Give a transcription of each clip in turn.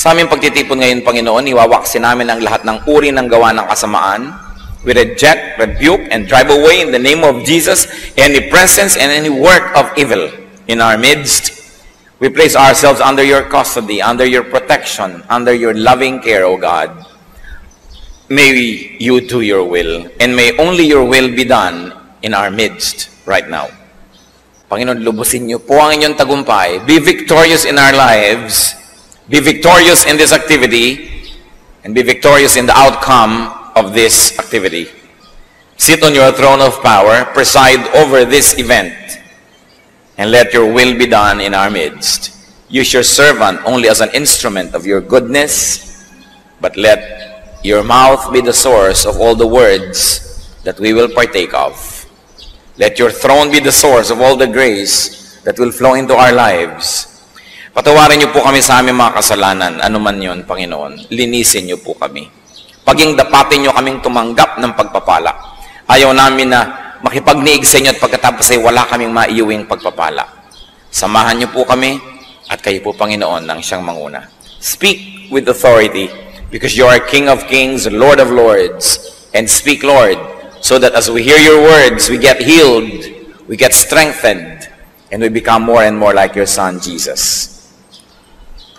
Sa aming pagtitipon ngayon, Panginoon, iwawaksin namin ang lahat ng uri ng gawa ng kasamaan. We reject, rebuke, and drive away in the name of Jesus any presence and any work of evil in our midst. We place ourselves under your custody, under your protection, under your loving care, O God. May you do your will, and may only your will be done in our midst right now. Panginoon, lubusin niyo po ang inyong tagumpay. Be victorious in our lives. Be victorious in this activity, and be victorious in the outcome of this activity. Sit on your throne of power, preside over this event, and let your will be done in our midst. Use your servant only as an instrument of your goodness, but let your mouth be the source of all the words that we will partake of. Let your throne be the source of all the grace that will flow into our lives. Patawarin niyo po kami sa aming mga kasalanan, anuman yon, Panginoon. Linisin niyo po kami. Paging dapatin niyo kaming tumanggap ng pagpapala. Ayaw namin na makipagniig sa inyo at pagkatapos ay wala kaming maiuwing pagpapala. Samahan niyo po kami at kayo po, Panginoon, ang siyang manguna. Speak with authority because you are King of Kings, Lord of Lords. And speak, Lord, so that as we hear your words, we get healed, we get strengthened, and we become more and more like your Son, Jesus.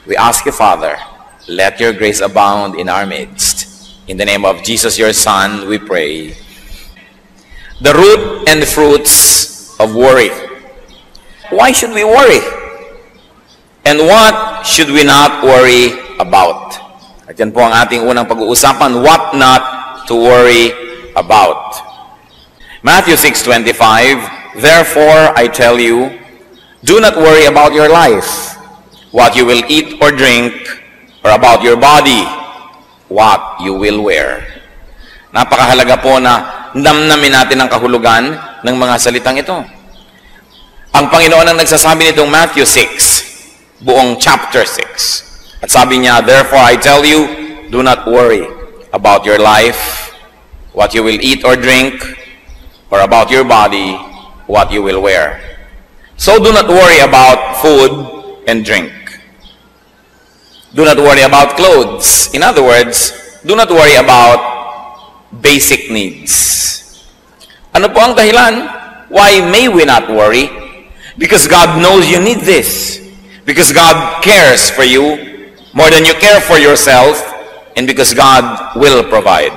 We ask you, Father, let your grace abound in our midst. In the name of Jesus, your Son, we pray. The root and the fruits of worry. Why should we worry? And what should we not worry about? At yan po ang ating unang pag-uusapan, what not to worry about. Matthew 6:25, therefore I tell you, do not worry about your life, what you will eat or drink, or about your body, what you will wear. Napakahalaga po na namnamin natin ang kahulugan ng mga salitang ito. Ang Panginoon ang nagsasabi nitong Matthew 6, buong chapter 6. At sabi niya, therefore I tell you, do not worry about your life, what you will eat or drink, or about your body, what you will wear. So do not worry about food and drink. Do not worry about clothes. In other words, do not worry about basic needs. Ano po ang dahilan? Why may we not worry? Because God knows you need this. Because God cares for you more than you care for yourself, and because God will provide.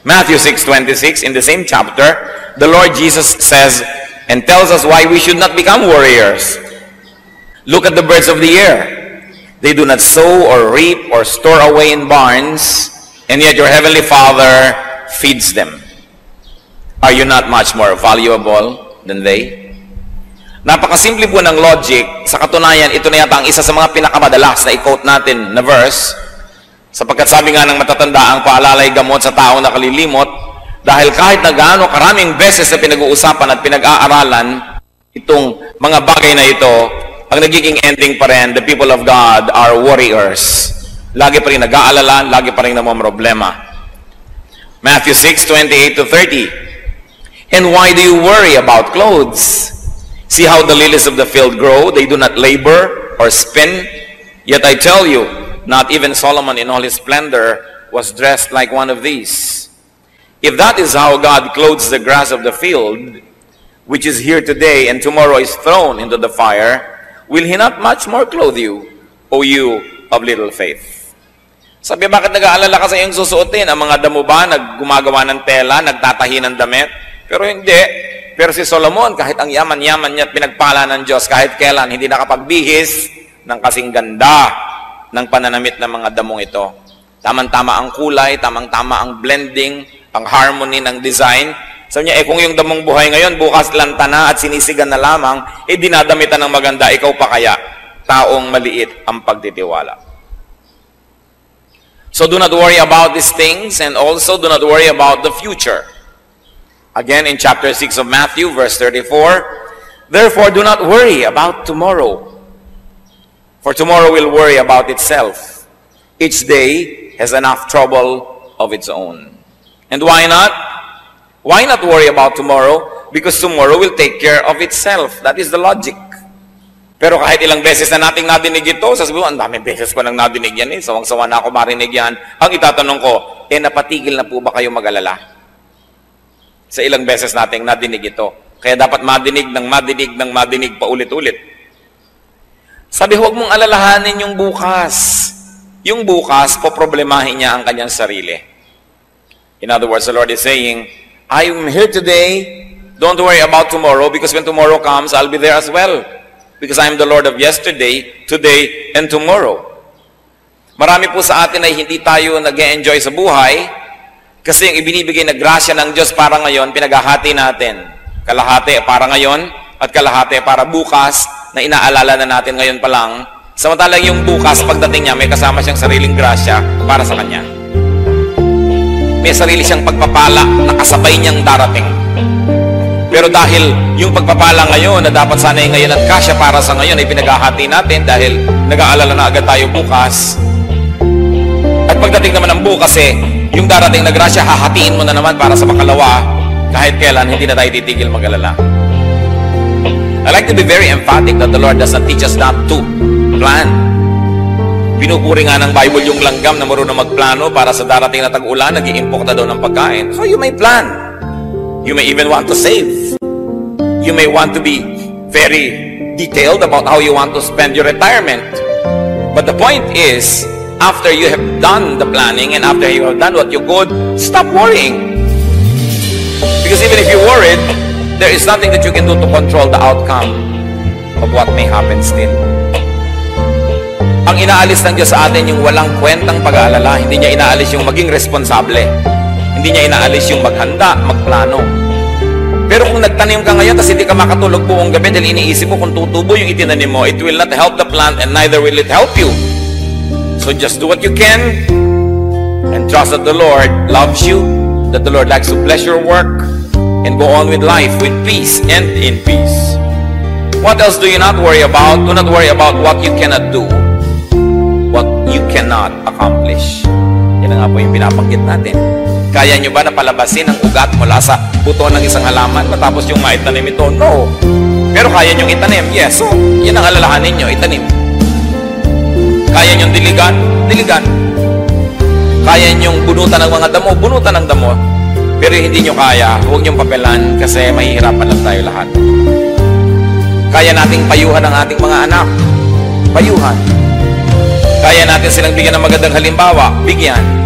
Matthew 6:26, in the same chapter, the Lord Jesus says and tells us why we should not become warriors. Look at the birds of the air. They do not sow or reap or store away in barns, and yet your heavenly Father feeds them. Are you not much more valuable than they? Napakasimple po ng logic. Sa katunayan, ito na yata ang isa sa mga pinakamadalas na i-quote natin na verse, sapagkat sabi nga ng matatanda, ang paalalay gamot sa taong nakalilimot, dahil kahit na gaano karaming beses na pinag-uusapan at pinag-aaralan itong mga bagay na ito, ang nagiging ending pa rin, the people of God are warriors. Lagi pa rin nag-aalala, lagi pa rin namamroblema. Matthew 6:28-30. And why do you worry about clothes? See how the lilies of the field grow, they do not labor or spin. Yet I tell you, not even Solomon in all his splendor was dressed like one of these. If that is how God clothes the grass of the field, which is here today and tomorrow is thrown into the fire, will He not much more clothe you, O you of little faith? Sabi, bakit nag-aalala ka sa iyong susuotin? Ang mga damo ba gumagawa ng tela, nagtatahi ng damit? Pero hindi. Pero si Solomon, kahit ang yaman-yaman niya at pinagpala ng Diyos, kahit kailan, hindi nakapagbihis ng kasing ganda ng pananamit ng mga damong ito. Tamang-tama ang kulay, tamang-tama ang blending, ang harmony ng design. Sabi niya, kung yung damong buhay ngayon, bukas lanta na at sinisigan na lamang, dinadamitan ng maganda, ikaw pa kaya, taong maliit ang pagtitiwala. So do not worry about these things, and also do not worry about the future. Again, in chapter 6 of Matthew, verse 34, therefore do not worry about tomorrow, for tomorrow will worry about itself. Each day has enough trouble of its own. And why not? Why not worry about tomorrow? Because tomorrow will take care of itself. That is the logic. Pero kahit ilang beses na nating nadinig ito, sasabihin mo, ang daming beses ko nang nadinig yan sawang-sawa na ako marinig yan. Ang itatanong ko, napatigil na po ba kayo mag-alala? Sa ilang beses nating nadinig ito. Kaya dapat madinig ng madinig pa ulit-ulit. Sabi, huwag mong alalahanin yung bukas. Yung bukas, poproblemahin niya ang kanyang sarili. In other words, the Lord is saying, I'm here today. Don't worry about tomorrow, because when tomorrow comes, I'll be there as well. Because I'm the Lord of yesterday, today, and tomorrow. Marami po sa atin ay hindi tayo nag-e-enjoy sa buhay kasi yung ibinibigay na grasya ng Diyos para ngayon, pinaghahati natin. Kalahati para ngayon at kalahati para bukas na inaalala na natin ngayon pa lang. Samantalang yung bukas, pagdating niya, may kasama siyang sariling grasya para sa kanya. May sarili siyang pagpapala na kasabay niyang darating. Pero dahil yung pagpapala ngayon na dapat sana ngayon at kasya para sa ngayon ay pinaghahati natin dahil nag-aalala na agad tayo bukas. At pagdating naman ng bukas yung darating na grasya, hahatiin mo na naman para sa makalawa kahit kailan hindi na tayo titigil mag-alala. I like to be very emphatic that the Lord does not teach us not to plan. Pinupuri nga ng Bible yung langgam na marunong magplano para sa darating na tag-ulan, nag-i-impok na daw ng pagkain. So you may plan. You may even want to save. You may want to be very detailed about how you want to spend your retirement. But the point is, after you have done the planning and after you have done what you could, stop worrying. Because even if you're worried, there is nothing that you can do to control the outcome of what may happen still. Ang inaalis ng Diyos sa atin yung walang kwentang pag-aalala. Hindi niya inaalis yung maging responsable. Hindi niya inaalis yung maghanda, magplano. Pero kung nagtanim ka ngayon, tapos hindi ka makatulog buong gabi dahil iniisip mo kung tutubo yung itinanim mo, it will not help the plant and neither will it help you. So just do what you can and trust that the Lord loves you, that the Lord likes to bless your work, and go on with life with peace and in peace. What else do you not worry about? Do not worry about what you cannot do, what you cannot accomplish. Yan nga po yung pinabanggit natin. Kaya nyo ba na palabasin ang ugat mula sa buto ng isang halaman matapos yung maitanim ito? No. Pero kaya nyo itanim? Yes. So, yan ang alalahanin nyo, itanim. Kaya nyo diligan? Diligan. Kaya nyo bunutan ng mga damo? Bunutan ng damo. Pero hindi nyo kaya, huwag nyo papelan kasi mahihirapan lang tayo lahat. Kaya nating payuhan ang ating mga anak. Payuhan. Kaya natin silang bigyan ng magandang halimbawa. Bigyan.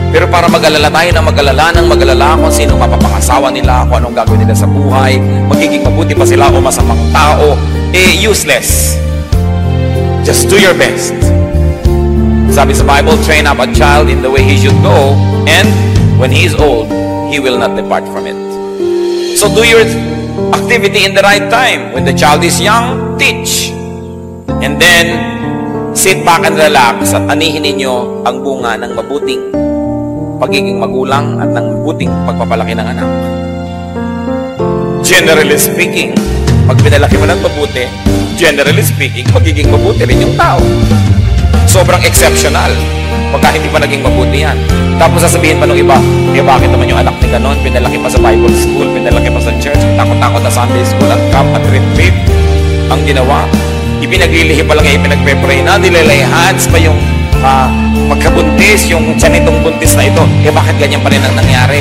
Pero para mag-alala tayo na mag-alala kung sino mapapangasawa nila, kung anong gagawin nila sa buhay, magiging mabuti pa sila o masamang tao, useless. Just do your best. Sabi sa Bible, train up a child in the way he should go, and when he is old, he will not depart from it. So do your activity in the right time. When the child is young, teach. And then, sit back and relax at anihin ninyo ang bunga ng mabuting pagiging magulang at ng mabuting pagpapalaki ng anak. Generally speaking, pag pinalaki mo ng mabuti, generally speaking, magiging mabuti rin yung tao. Sobrang exceptional pagka hindi pa naging mabuti yan. Tapos sasabihin pa ng iba, bakit naman yung anak ni ganon, pinalaki pa sa Bible school, pinalaki pa sa church, takot-takot na Sunday school at camp at retreat. Ang ginawa, ipinaglilihi pa lang ipinagpe-pray na, dilelay hands pa yung magkabuntis, yung tiyan itong buntis na ito. Bakit ganyan pa rin ang nangyari?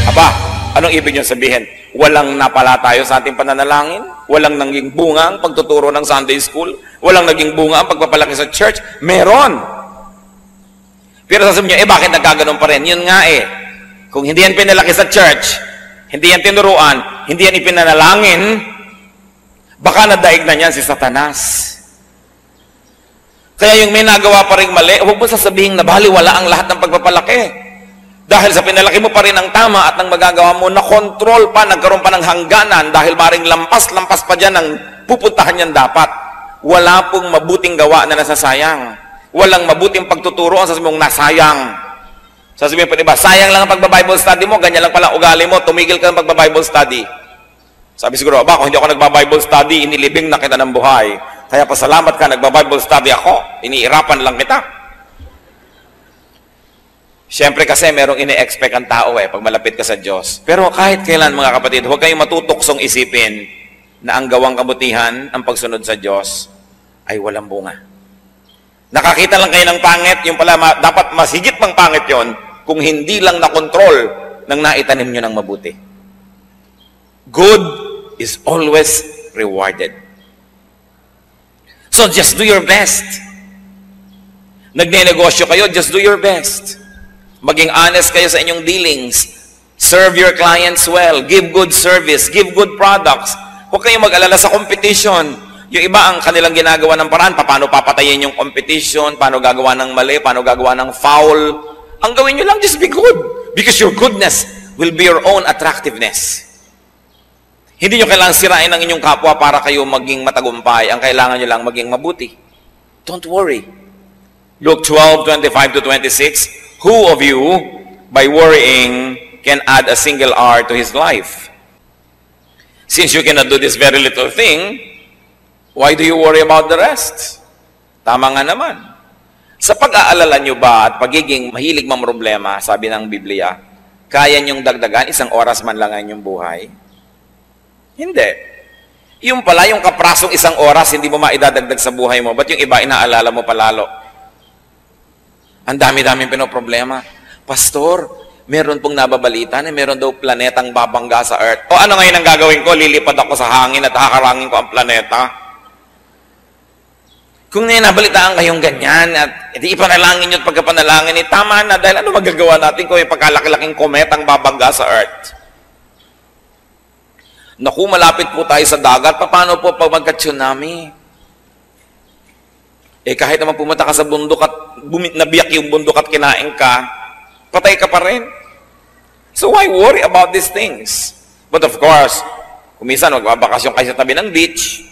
Aba, anong ibig nyo sabihin? Walang napala tayo sa ating pananalangin? Walang naging bunga ang pagtuturo ng Sunday school? Walang naging bunga ang pagpapalaki sa church? Meron! Pero sasabihin nyo, bakit nagkaganon pa rin? Yun nga kung hindi yan pinalaki sa church, hindi yan tinuruan, hindi yan ipinanalangin, baka nadaig na yan si Satanas. Kaya yung may nagawa pa rin mali, huwag mo sasabihin na baliwala ang lahat ng pagpapalaki. Dahil sa pinalaki mo pa rin ang tama at ang magagawa mo, na-control pa, nagkaroon pa ng hangganan dahil maring lampas-lampas pa dyan ang pupuntahan yan dapat. Wala pong mabuting gawa na nasasayang. Walang mabuting pagtuturo ang sasabihin mong nasayang. Sasabihin pa diba, sayang lang ang pagba-Bible study mo, ganyan lang pala ugali mo, tumigil ka ng pagba-Bible study. Sabi siguro, kung hindi ako nagba-Bible study, inilibing na kita ng buhay. Kaya pasalamat ka, nagba-Bible study ako, iniirapan lang kita. Siyempre kasi merong ini-expect ang tao pag malapit ka sa Diyos. Pero kahit kailan mga kapatid, huwag kayong matutuksong isipin na ang gawang kabutihan, ang pagsunod sa Diyos, ay walang bunga. Nakakita lang kayo ng pangit, yung pala dapat mas higit pang pangit yon kung hindi lang na-control ng naitanim nyo ng mabuti. Good is always rewarded. So just do your best. Nagne-negosyo kayo, just do your best. Maging honest kayo sa inyong dealings. Serve your clients well. Give good service. Give good products. Huwag kayong mag-alala sa competition. Yung iba ang kanilang ginagawa ng paraan, paano papatayin yung competition, paano gagawa ng mali, paano gagawa ng foul. Ang gawin nyo lang, just be good. Because your goodness will be your own attractiveness. Hindi nyo kailangan sirain ang inyong kapwa para kayo maging matagumpay. Ang kailangan nyo lang maging mabuti. Don't worry. Luke 12:25-26, who of you, by worrying, can add a single hour to his life? Since you cannot do this very little thing, why do you worry about the rest? Tama nga naman. Sa pag-aalala nyo ba at pagiging mahilig mang problema, sabi ng Biblia, kaya nyong dagdagan 1 oras man lang ang inyong buhay? Hindi. Yung pala, yung kaprasong 1 oras, hindi mo maidadagdag sa buhay mo. Ba't yung iba, inaalala mo palalo? Ang dami-daming pinoproblema. Pastor, meron pong nababalita na meron daw planetang babangga sa Earth. O ano ngayon ang gagawin ko? Lilipad ako sa hangin at hakarangin ko ang planeta? Kung nabalitaan kayong ganyan at hindi ipanalangin nyo at pagkapanalangin, tama na dahil ano magagawa natin kung may pagkalaki-laking kometang babangga sa Earth? Naku, malapit po tayo sa dagat. Paano po pag magka-tsunami? Kahit naman pumunta ka sa bundok at nabiyak yung bundok at kinain ka, patay ka pa rin. So why worry about these things? But of course, kung minsan magbabakasyon kayo sa tabi ng beach,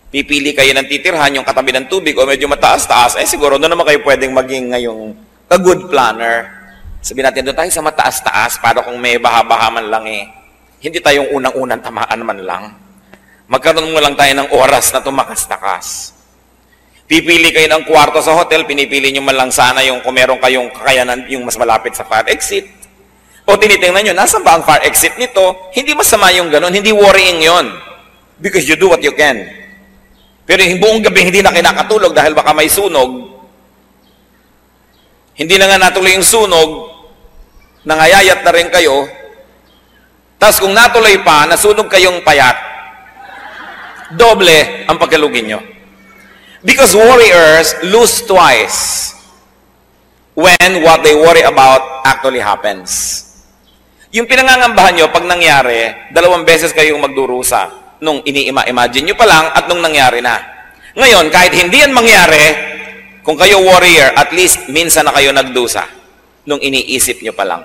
pipili kayo ng titirhan yung katabi ng tubig o medyo mataas-taas, siguro doon naman kayo pwedeng maging ngayong a good planner. Sabihin natin, doon tayo sa mataas-taas para kung may baha-baha man lang hindi tayong unang-unang tamaan man lang. Magkaroon mo lang tayo ng oras na tumakas-takas. Pipili kayo ng kwarto sa hotel, pinipili nyo man lang sana yung kung meron kayong kakayanan yung mas malapit sa fire exit. O tinitingnan nyo, nasa ba ang fire exit nito? Hindi masama yung ganun, hindi worrying yon. Because you do what you can. Pero yung buong gabi hindi na kinakatulog dahil baka may sunog. Hindi na nga natuloy yung sunog, nangayayat na rin kayo. Tapos kung natuloy pa, nasunog kayong payat, doble ang pagkalugin nyo. Because worriers lose twice when what they worry about actually happens. Yung pinangangambahan nyo, pag nangyari, 2 beses kayong magdurusa. Nung ini-imagine nyo pa lang at nung nangyari na. Ngayon, kahit hindi yan mangyari, kung kayo warrior, at least minsan na kayo nagdusa nung iniisip nyo pa lang.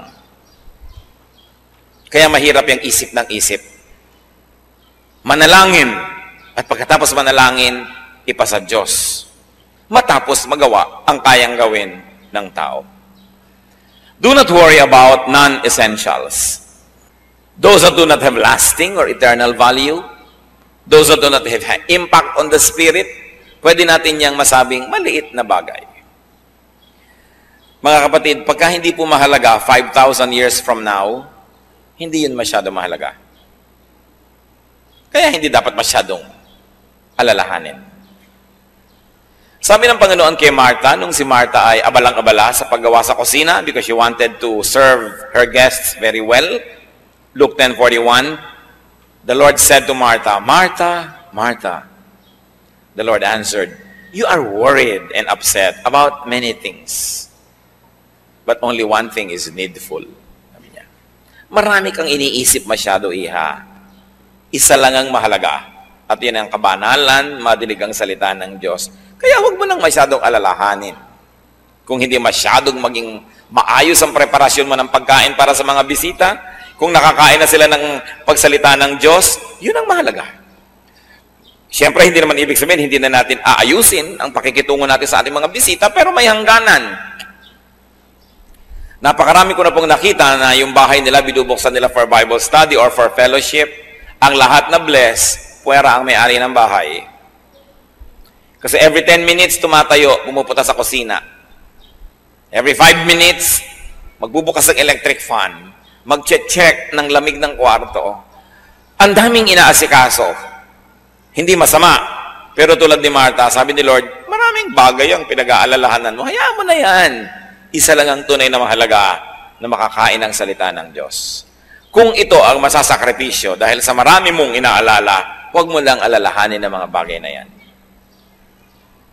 Kaya mahirap yung isip ng isip. Manalangin. At pagkatapos manalangin, ipasa Diyos. Matapos magawa ang kayang gawin ng tao. Do not worry about non-essentials. Those that do not have lasting or eternal value, those that do not have impact on the spirit, pwede natin niyang masabing maliit na bagay. Mga kapatid, pagka hindi po mahalaga 5,000 years from now, hindi yun masyado mahalaga. Kaya hindi dapat masyadong alalahanin. Sabi ng Panginoon kay Martha, nung si Martha ay abalang-abala sa paggawa sa kusina because she wanted to serve her guests very well, Luke 10:41, the Lord said to Martha, Martha, Martha. The Lord answered, you are worried and upset about many things, but only one thing is needful. Sabi niya, marami kang iniisip masyado, iha. Isa lang ang mahalaga. At yun ang kabanalan, madilig ang salita ng Diyos. Kaya huwag mo nang masyadong alalahanin. Kung hindi masyadong maging maayos ang preparasyon mo ng pagkain para sa mga bisita, kung nakakain na sila ng pagsalita ng Diyos, yun ang mahalaga. Siyempre, hindi naman ibig sabihin, hindi na natin aayusin ang pakikitungo natin sa ating mga bisita, pero may hangganan. Napakarami ko na pong nakita na yung bahay nila, binubuksan nila for Bible study or for fellowship. Ang lahat na bless, puwera ang may-ari ng bahay. Kasi every 10 minutes, tumatayo, pumupunta sa kusina. Every 5 minutes, magbubukas ng electric fan. Mag-check ng lamig ng kwarto. Ang daming inaasikaso. Hindi masama. Pero tulad ni Martha, sabi ni Lord, maraming bagay ang pinag-aalalahanan mo. Hayaan mo na yan. Isa lang ang tunay na mahalaga na makakain ng salita ng Diyos. Kung ito ang masasakripisyo dahil sa marami mong inaalala, huwag mo lang alalahanin ang mga bagay na yan.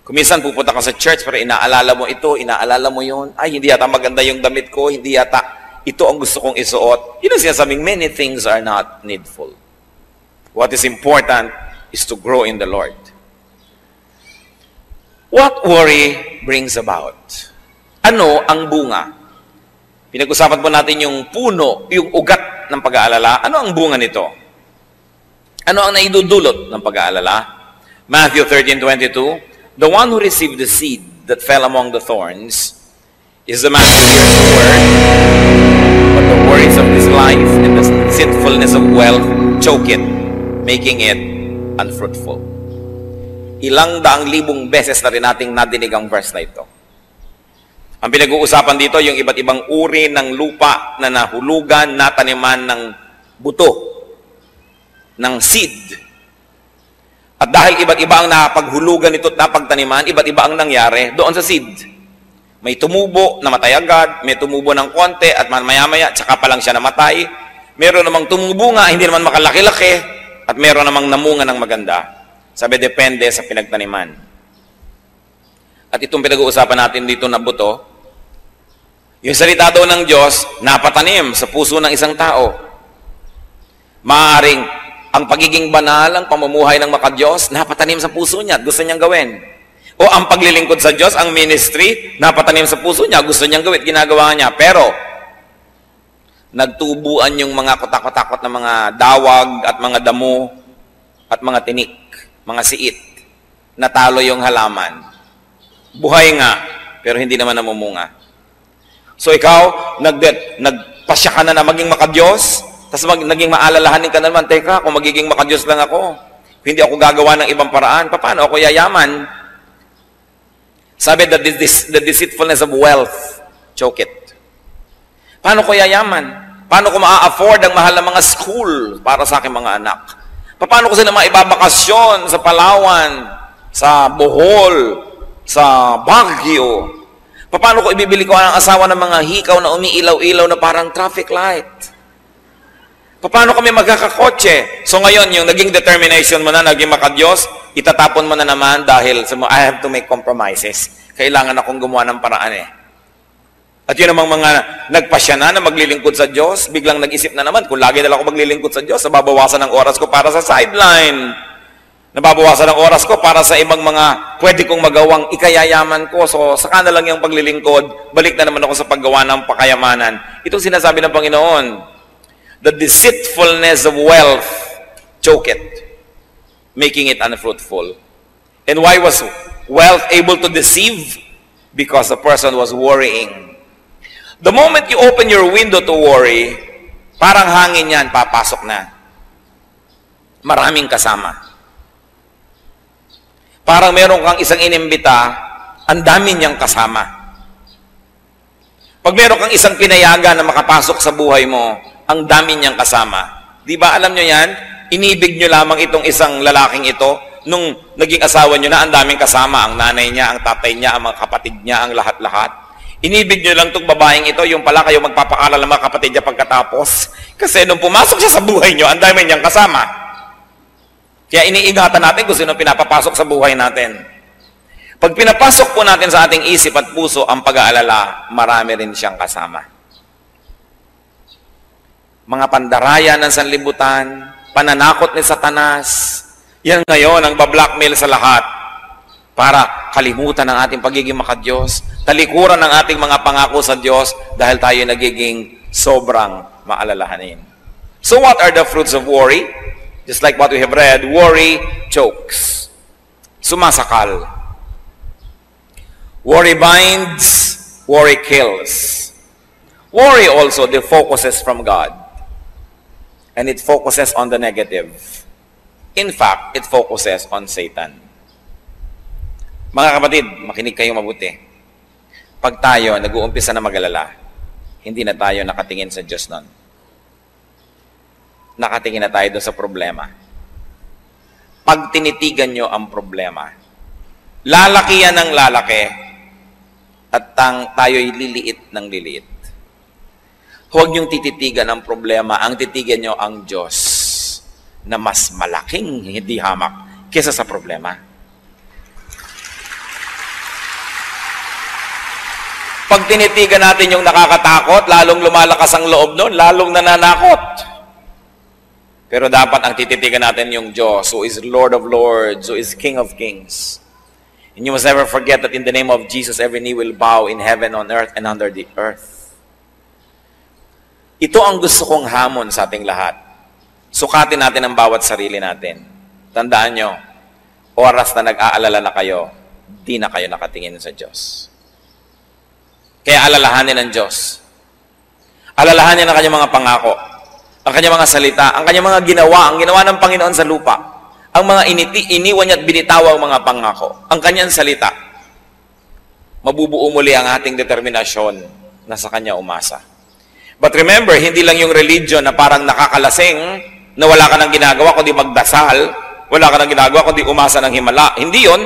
Kung minsan pupunta ka sa church pero inaalala mo ito, inaalala mo yun, ay hindi yata maganda yung damit ko, hindi yata ito ang gusto kong isuot. Yun ang sinasabing, many things are not needful. What is important is to grow in the Lord. What worry brings about? Ano ang bunga? Pinag-usapan po natin yung puno, yung ugat ng pag-aalala. Ano ang bunga nito? Ano ang naidudulot ng pag-aalala? Matthew 13:22, the one who received the seed that fell among the thorns is the man who hears the word, but the worries of this life and the sinfulness of wealth choke it, making it unfruitful. Ilang daang libong beses na rin nating nadinig ang verse na ito. Ang pinag-uusapan dito, yung iba't ibang uri ng lupa na nahulugan, nataniman ng buto, ng seed. At dahil iba't iba ang napaghulugan ito at napagtaniman, iba't iba ang nangyari doon sa seed. May tumubo, namatay agad, may tumubo ng konti at maya-maya, tsaka pa lang siya namatay. Meron namang tumubo nga, hindi naman makalaki-laki, at meron namang namunga ng maganda. Sabi, depende sa pinagtaniman. At itong pinag-uusapan natin dito na buto, yung salita daw ng Diyos, napatanim sa puso ng isang tao. Maaaring ang pagiging banal, ang pamumuhay ng makadiyos, napatanim sa puso niya at gusto niyang gawin. O ang paglilingkod sa Diyos, ang ministry, napatanim sa puso niya, gusto niyang gawin, ginagawa niya. Pero, nagtubuan yung mga kutakot-takot na mga dawag at mga damo at mga tinik, mga siit, natalo yung halaman. Buhay nga, pero hindi naman namumunga. So ikaw, nagpasya ka na maging makadiyos, tapos naging maalalahanin ka na naman, teka, kung magiging makadiyos lang ako, hindi ako gagawa ng ibang paraan, paano ako yayaman? Sabi that the deceitfulness of wealth, choke it. Paano ko yayaman? Paano ko maa-afford ang mahal na mga school para sa aking mga anak? Paano ko sila maibabakasyon sa Palawan, sa Bohol, sa Baguio? Paano ko ibibili ko ang asawa ng mga hikaw na umiilaw-ilaw na parang traffic light? Paano kami magkakakotse? So ngayon, yung naging determination mo na, naging makadiyos, itatapon mo na naman dahil I have to make compromises. Kailangan akong gumawa ng paraan eh. At yun namang mga nagpasya na maglilingkod sa Diyos, biglang nag-isip na naman, kung lagi na lang ako maglilingkod sa Diyos, nababawasan ng oras ko para sa sideline. Nababawasan ng oras ko para sa ibang mga pwede kong magawang ikayayaman ko. So, saka na lang yung paglilingkod, balik na naman ako sa paggawa ng pakayamanan. Itong sinasabi ng Panginoon, the deceitfulness of wealth, choke it, making it unfruitful. And why was wealth able to deceive? Because the person was worrying. The moment you open your window to worry, parang hangin yan, papasok na. Maraming kasama. Parang meron kang isang inimbita, ang dami niyang kasama. Pag meron kang isang pinayagan na makapasok sa buhay mo, ang dami niyang kasama. Di ba alam nyo yan? Inibig nyo lamang itong isang lalaking ito, nung naging asawa nyo na, ang daming kasama. Ang nanay niya, ang tatay niya, ang mga kapatid niya, ang lahat-lahat. Inibig nyo lang itong babaeng ito, yung pala kayo magpapakaalala ng mga kapatid niya pagkatapos. Kasi nung pumasok siya sa buhay nyo, ang dami niyang kasama. Kaya iniingatan natin kung sino pinapapasok sa buhay natin. Pag pinapasok po natin sa ating isip at puso ang pag-aalala, marami rin siyang kasama. Mga pandaraya ng sanlibutan, pananakot ni Satanas, yan ngayon ang bablackmail sa lahat para kalimutan ang ating pagiging makadiyos, talikuran ang ating mga pangako sa Diyos dahil tayo nagiging sobrang maalalahanin. So what are the fruits of worry? Just like what we have read, worry chokes. Sumasakal. Worry binds, worry kills. Worry also defocuses from God. And it focuses on the negative. In fact, it focuses on Satan. Mga kapatid, makinig kayo mabuti. Pag tayo nag-uumpisa na mag-alala, hindi na tayo nakatingin sa Diyos nun. Nakatingin na tayo doon sa problema. pag tinitigan nyo ang problema. Lalaki yan ng lalaki at tayo'y liliit ng liliit. Huwag niyong tititigan ang problema, ang titigan nyo ang Diyos na mas malaking hindi hamak kesa sa problema. Pag tinitigan natin yung nakakatakot, lalong lumalakas ang loob nun, lalong nananakot. Pero dapat ang tititigan natin yung Diyos, who is Lord of Lords, who is King of Kings. And you must never forget that in the name of Jesus, every knee will bow in heaven, on earth, and under the earth. Ito ang gusto kong hamon sa ating lahat. Sukatin natin ang bawat sarili natin. Tandaan nyo, oras na nag-aalala na kayo, di na kayo nakatingin sa Diyos. Kaya alalahanin ng Diyos. Alalahanin ang kanyang mga pangako, ang kanyang mga salita, ang kanyang mga ginawa, ang ginawa ng Panginoon sa lupa, ang mga iniwan niya at binitaw ang mga pangako, ang kanyang salita. Mabubuo muli ang ating determinasyon na sa kanya umasa. But remember, hindi lang yung religion na parang nakakalasing, na wala ka nang ginagawa kundi magdasal, wala ka nang ginagawa kundi umasa ng himala. Hindi yun.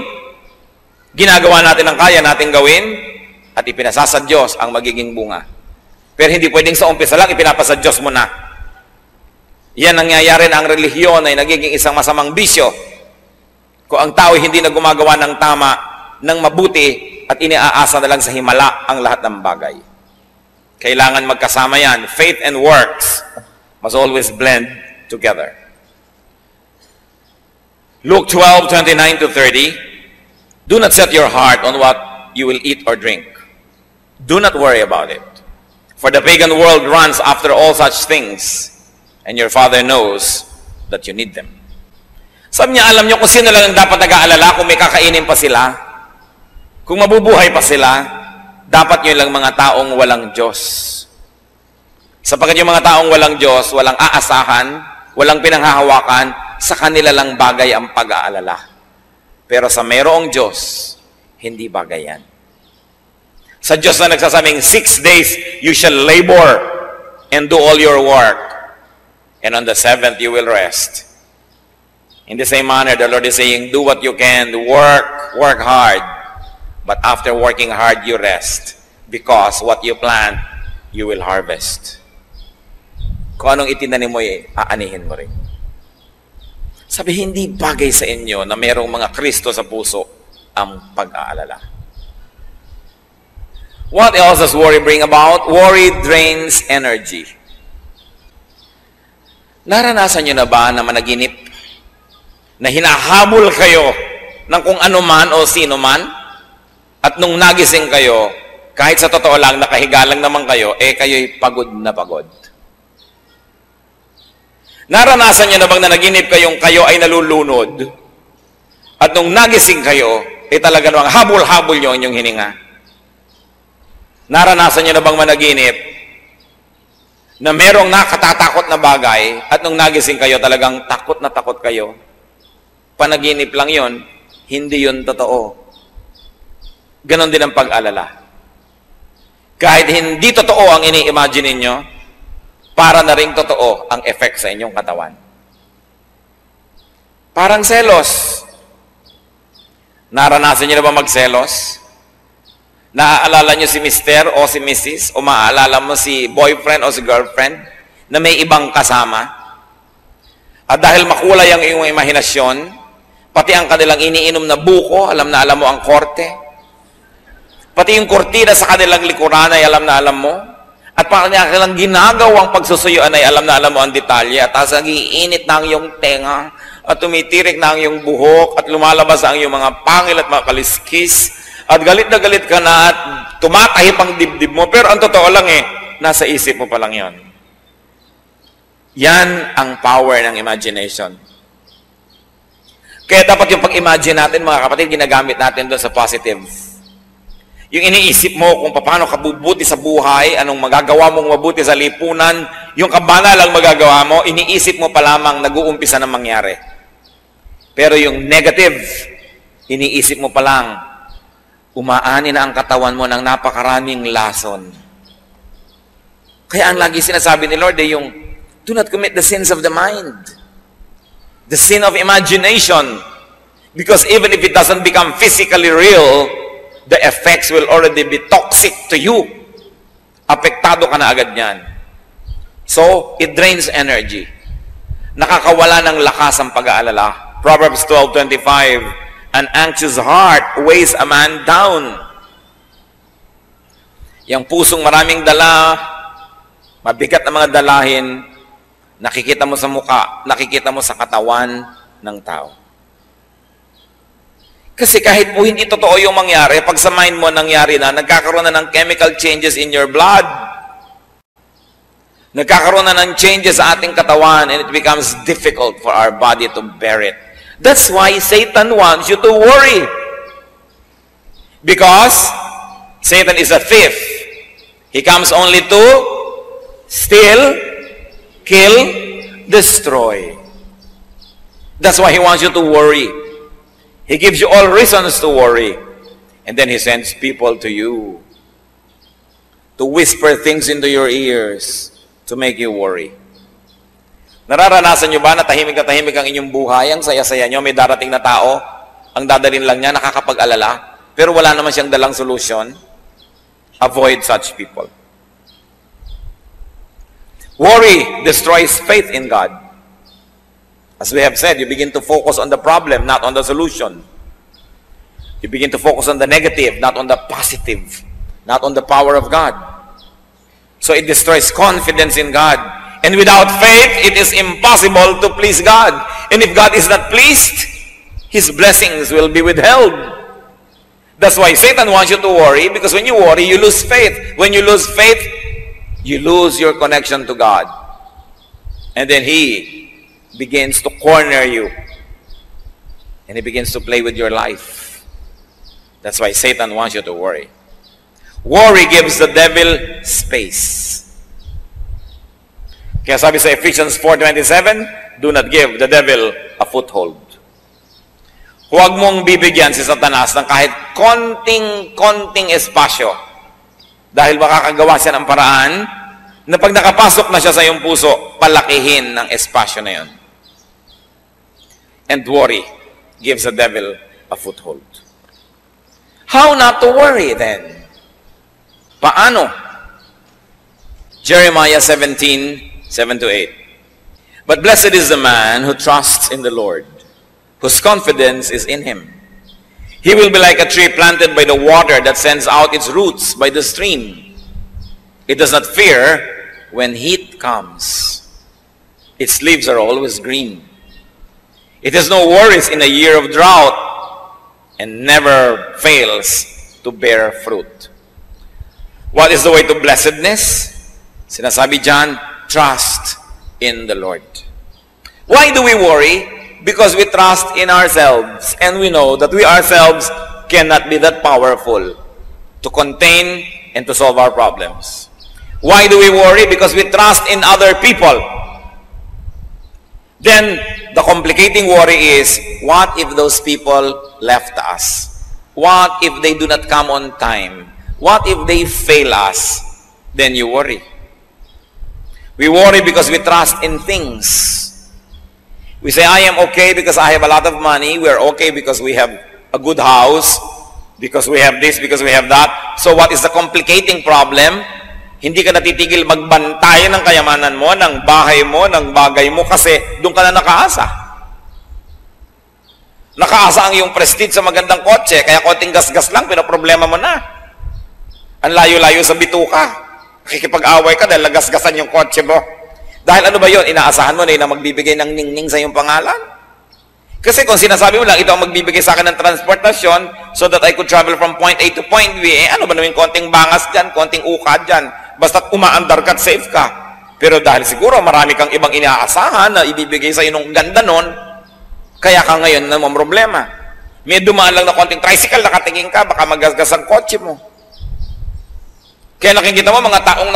Ginagawa natin ang kaya nating gawin at ipinasa sa Diyos ang magiging bunga. Pero hindi pwedeng sa umpisa lang, ipinapasa Diyos mo na. Yan nangyayari na ang relihiyon ay nagiging isang masamang bisyo. Kung ang tao hindi na gumagawa ng tama, ng mabuti, at iniaasa na lang sa himala ang lahat ng bagay. Kailangan magkasama yan. Faith and works must always blend together. Luke 12:29-30. Do not set your heart on what you will eat or drink. Do not worry about it. For the pagan world runs after all such things, and your Father knows that you need them. Sabi niya, alam niyo kung sino lang ang dapat nag-aalala kung may kakainin pa sila, kung mabubuhay pa sila, dapat nyo lang mga taong walang Diyos. Sapagkat yung mga taong walang Diyos, walang aasahan, walang pinanghahawakan, sa kanila lang bagay ang pag-aalala. Pero sa mayroong Diyos, hindi bagay yan. Sa Diyos na nagsasabing, 6 days you shall labor and do all your work, and on the 7th you will rest. In the same manner, the Lord is saying, do what you can, work hard. But after working hard, you rest. Because what you plant, you will harvest. Kung anong itinanim mo, aanihin mo rin. Sabi, hindi bagay sa inyo na mayroong mga Kristo sa puso ang pag-aalala. What else does worry bring about? Worry drains energy. Naranasan nyo na ba na managinip? Na hinahabol kayo ng kung ano man o sino man? At nung nagising kayo, kahit sa totoo lang, nakahiga lang naman kayo, kayo'y pagod na pagod. Naranasan niyo na bang nanaginip kayong kayo ay nalulunod? At nung nagising kayo, talaga namang habol-habol niyo ang inyong hininga. Naranasan niyo na bang managinip na merong nakatatakot na bagay at nung nagising kayo, talagang takot na takot kayo? Panaginip lang yon, hindi yon totoo. Ganon din ang pag-alala. Kahit hindi totoo ang ini-imagine ninyo, para na ring totoo ang effect sa inyong katawan. Parang selos. Naranasan niyo na ba magselos? Naaalala niyo si Mr. o si Mrs. o maaalala mo si boyfriend o si girlfriend na may ibang kasama? At dahil makulay ang iyong imahinasyon, pati ang kanilang iniinom na buko, alam na alam mo ang korte, pati yung kortina sa kanilang likuran ay alam na alam mo. At parang kanilang ginagawang pagsusuyuan ay alam na alam mo ang detalye. At nagiinit na ang iyong tenga. At tumitirik na ang iyong buhok. At lumalabas ang iyong mga pangil at mga kaliskis. At galit na galit ka na at tumatahip ang dibdib mo. Pero ang totoo lang nasa isip mo pa lang yon. Yan ang power ng imagination. Kaya dapat yung pag-imagine natin, mga kapatid, ginagamit natin doon sa positive. Yung iniisip mo kung paano ka bubuti sa buhay, anong magagawa mong mabuti sa lipunan, yung kabana lang magagawa mo, iniisip mo pa lamang nag-uumpisa na mangyari. Pero yung negative, iniisip mo pa lang, umaani na ang katawan mo ng napakaraming lason. Kaya ang lagi sinasabi ni Lord yung, do not commit the sins of the mind. The sin of imagination. Because even if it doesn't become physically real, the effects will already be toxic to you. Apektado ka na agad niyan. So, it drains energy. Nakakawala ng lakas ang pag-aalala. Proverbs 12:25, an anxious heart weighs a man down. Yang pusong maraming dala, mabigat na mga dalahin, nakikita mo sa muka, nakikita mo sa katawan ng tao. Kasi kahit po hindi totoo yung mangyari, pag sa mind mo nangyari na, nagkakaroon na ng chemical changes in your blood. Nagkakaroon na ng changes sa ating katawan and it becomes difficult for our body to bear it. That's why Satan wants you to worry. Because Satan is a thief. He comes only to steal, kill, destroy. That's why he wants you to worry. He gives you all reasons to worry. And then he sends people to you to whisper things into your ears to make you worry. Nararanasan nyo ba na tahimik ang inyong buhay, ang saya-saya nyo, may darating na tao, ang dadalhin lang niya, nakakapag-alala, pero wala naman siyang dalang solusyon? Avoid such people. Worry destroys faith in God. As we have said, you begin to focus on the problem, not on the solution. You begin to focus on the negative, not on the positive, not on the power of God. So it destroys confidence in God. And without faith, it is impossible to please God. And if God is not pleased, His blessings will be withheld. That's why Satan wants you to worry, because when you worry, you lose faith. When you lose faith, you lose your connection to God. And then he begins to corner you. And he begins to play with your life. That's why Satan wants you to worry. Worry gives the devil space. Kaya sabi sa Ephesians 4:27, do not give the devil a foothold. Huwag mong bibigyan si Satanas ng kahit konting espasyo. Dahil makakagawa siya ng paraan na pag nakapasok na siya sa iyong puso, palakihin ng espasyo na yun. And worry gives the devil a foothold. How not to worry then? Paano? Jeremiah 17:7-8. But blessed is the man who trusts in the Lord, whose confidence is in Him. He will be like a tree planted by the water that sends out its roots by the stream. It does not fear when heat comes. Its leaves are always green. It has no worries in a year of drought and never fails to bear fruit. What is the way to blessedness? Sinasabi dyan, trust in the Lord. Why do we worry? Because we trust in ourselves and we know that we ourselves cannot be that powerful to contain and to solve our problems. Why do we worry? Because we trust in other people. Then, the complicating worry is, what if those people left us? What if they do not come on time? What if they fail us? Then you worry. We worry because we trust in things. We say, I am okay because I have a lot of money. We are okay because we have a good house, because we have this, because we have that. So what is the complicating problem? Hindi ka natitigil magbantayan ng kayamanan mo, ng bahay mo, ng bagay mo, kasi doon ka na nakaasa. Nakaasa ang iyong prestige sa magandang kotse, kaya konting gas-gas lang, pinaproblema mo na. Ang layo-layo sa bituka. Nakikipag-away ka dahil nagasgasan yung kotse mo. Dahil ano ba yun? Inaasahan mo na yun na magbibigay ng ningning sa iyong pangalan? Kasi kung sinasabi mo lang, ito ang magbibigay sa akin ng transportasyon so that I could travel from point A to point B, ano ba naman konting bangas dyan, konting ukad dyan, basta't umaandar ka at safe ka. Pero dahil siguro marami kang ibang inaasahan na ibibigay sa iyo ng ganda nun, kaya ka ngayon na problema. May dumaan lang na konting tricycle, nakatingin ka, baka magasgas ang kotse mo. Kaya nakikita mo, mga taong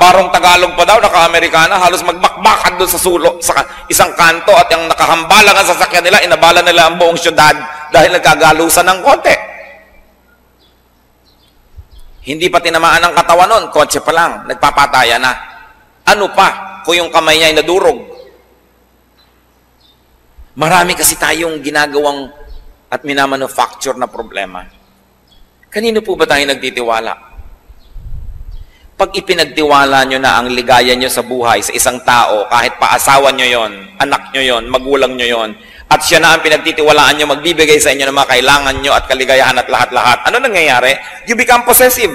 barong Tagalog pa daw, naka-Amerikana, halos magbakbakan doon sa sa isang kanto at yung nakahambalang ang sasakyan nila, inabala nila ang buong syudad dahil nagkagalusan ng konti. Hindi pa tinamaan ang katawan nun, kotse pa lang, nagpapataya na. Ano pa kung yung kamay niya ay nadurog? Marami kasi tayong ginagawang at minamanufacture na problema. Kanino po ba tayo nagtitiwala? Pag ipinagtiwala nyo na ang ligaya nyo sa buhay sa isang tao, kahit pa asawa nyo yon, anak nyo yon, magulang nyo yon, at siya na ang pinagtitiwalaan nyo, magbibigay sa inyo ng mga kailangan nyo at kaligayahan at lahat-lahat, ano nangyayari? You become possessive.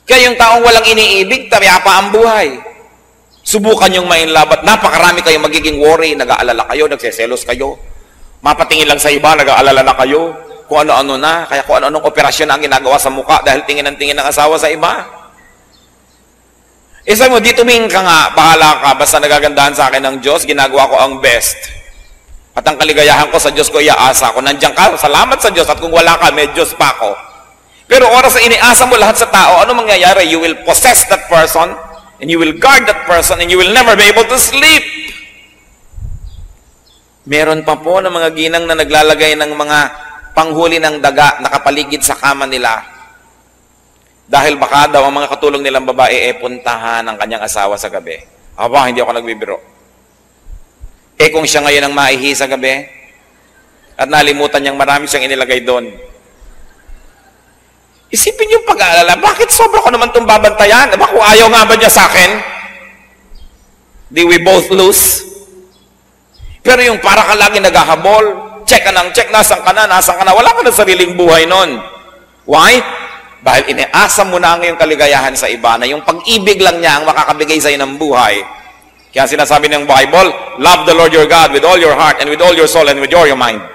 Kaya yung taong walang iniibig, tayapa ang buhay. Subukan yung mainlove at napakarami kayong magiging worry, nag-aalala kayo, nagseselos kayo. Mapatingin lang sa iba, nag-aalala na kayo. Kung ano-ano na, kaya kung ano-anong operasyon na ang ginagawa sa mukha dahil tingin ng asawa sa iba. Isa mo, di tumingin ka nga, bahala ka, basta nagagandahan sa akin ng Diyos, ginagawa ko ang best. At ang kaligayahan ko sa Diyos ko, iaasa ko. Nandiyan ka, salamat sa Diyos, at kung wala ka, may Diyos pa ako. Pero oras na iniasa mo lahat sa tao, ano mangyayari? You will possess that person, and you will guard that person, and you will never be able to sleep. Meron pa po ng mga ginang na naglalagay ng mga panghuli ng daga nakapaligid sa kama nila. Dahil baka daw ang mga katulong nilang babae puntahan ang kanyang asawa sa gabi. Aba, hindi ako nagbibiro. Kung siya ngayon ang maihi sa gabi, at nalimutan niyang marami siyang inilagay doon. Isipin yung pag-aalala, bakit sobra ko naman itong babantayan? Aba, kung ayaw nga ba niya sa akin? Di we both lose? Pero yung para ka lagi naghahabol, check ka ng check, nasan ka na, wala ka na sariling buhay nun. Why? Dahil iniasa mo na ang iyong kaligayahan sa iba, na yung pag-ibig lang niya ang makakabigay sa iyo ng buhay. Kaya sinasabi ng Bible, love the Lord your God with all your heart and with all your soul and with all your mind.